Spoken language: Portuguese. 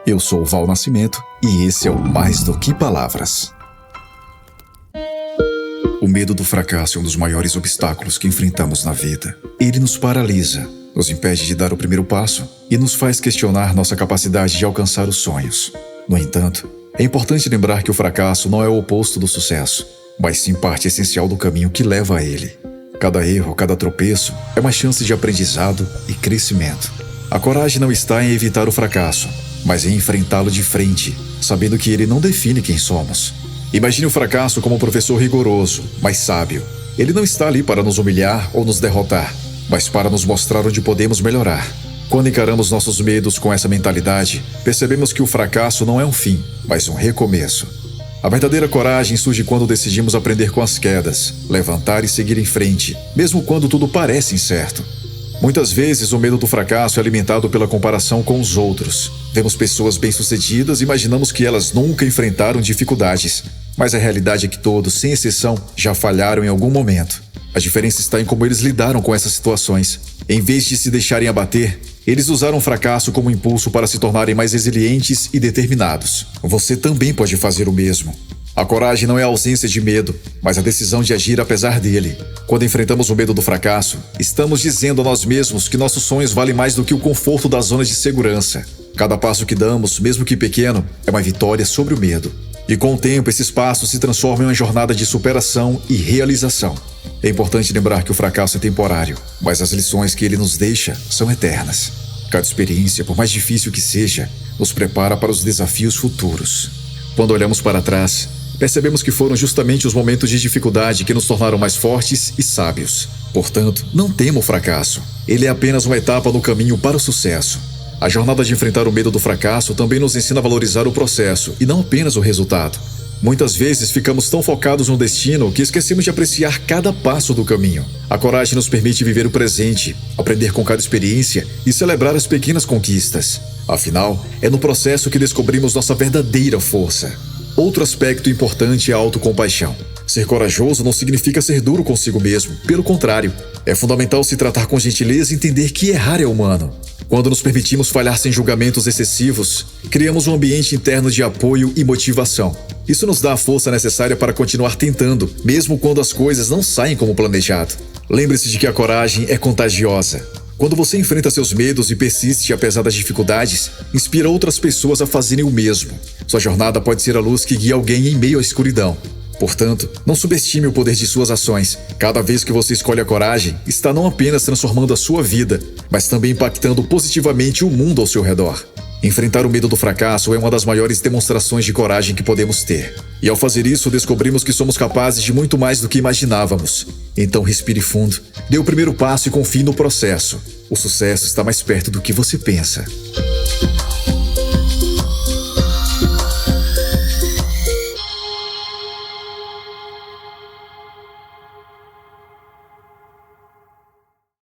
Eu sou o Val Nascimento e esse é o Mais do que Palavras. O medo do fracasso é um dos maiores obstáculos que enfrentamos na vida. Ele nos paralisa, nos impede de dar o primeiro passo e nos faz questionar nossa capacidade de alcançar os sonhos. No entanto, é importante lembrar que o fracasso não é o oposto do sucesso, mas sim parte essencial do caminho que leva a ele. Cada erro, cada tropeço é uma chance de aprendizado e crescimento. A coragem não está em evitar o fracasso, mas em enfrentá-lo de frente, sabendo que ele não define quem somos. Imagine o fracasso como um professor rigoroso, mas sábio. Ele não está ali para nos humilhar ou nos derrotar, mas para nos mostrar onde podemos melhorar. Quando encaramos nossos medos com essa mentalidade, percebemos que o fracasso não é um fim, mas um recomeço. A verdadeira coragem surge quando decidimos aprender com as quedas, levantar e seguir em frente, mesmo quando tudo parece incerto. Muitas vezes o medo do fracasso é alimentado pela comparação com os outros. Vemos pessoas bem-sucedidas e imaginamos que elas nunca enfrentaram dificuldades. Mas a realidade é que todos, sem exceção, já falharam em algum momento. A diferença está em como eles lidaram com essas situações. Em vez de se deixarem abater, eles usaram o fracasso como impulso para se tornarem mais resilientes e determinados. Você também pode fazer o mesmo. A coragem não é a ausência de medo, mas a decisão de agir apesar dele. Quando enfrentamos o medo do fracasso, estamos dizendo a nós mesmos que nossos sonhos valem mais do que o conforto da zona de segurança. Cada passo que damos, mesmo que pequeno, é uma vitória sobre o medo. E com o tempo, esses passos se transformam em uma jornada de superação e realização. É importante lembrar que o fracasso é temporário, mas as lições que ele nos deixa são eternas. Cada experiência, por mais difícil que seja, nos prepara para os desafios futuros. Quando olhamos para trás, percebemos que foram justamente os momentos de dificuldade que nos tornaram mais fortes e sábios. Portanto, não tema o fracasso. Ele é apenas uma etapa no caminho para o sucesso. A jornada de enfrentar o medo do fracasso também nos ensina a valorizar o processo e não apenas o resultado. Muitas vezes ficamos tão focados no destino que esquecemos de apreciar cada passo do caminho. A coragem nos permite viver o presente, aprender com cada experiência e celebrar as pequenas conquistas. Afinal, é no processo que descobrimos nossa verdadeira força. Outro aspecto importante é a autocompaixão. Ser corajoso não significa ser duro consigo mesmo, pelo contrário. É fundamental se tratar com gentileza e entender que errar é humano. Quando nos permitimos falhar sem julgamentos excessivos, criamos um ambiente interno de apoio e motivação. Isso nos dá a força necessária para continuar tentando, mesmo quando as coisas não saem como planejado. Lembre-se de que a coragem é contagiosa. Quando você enfrenta seus medos e persiste apesar das dificuldades, inspira outras pessoas a fazerem o mesmo. Sua jornada pode ser a luz que guia alguém em meio à escuridão. Portanto, não subestime o poder de suas ações. Cada vez que você escolhe a coragem, está não apenas transformando a sua vida, mas também impactando positivamente o mundo ao seu redor. Enfrentar o medo do fracasso é uma das maiores demonstrações de coragem que podemos ter. E ao fazer isso, descobrimos que somos capazes de muito mais do que imaginávamos. Então respire fundo, dê o primeiro passo e confie no processo. O sucesso está mais perto do que você pensa.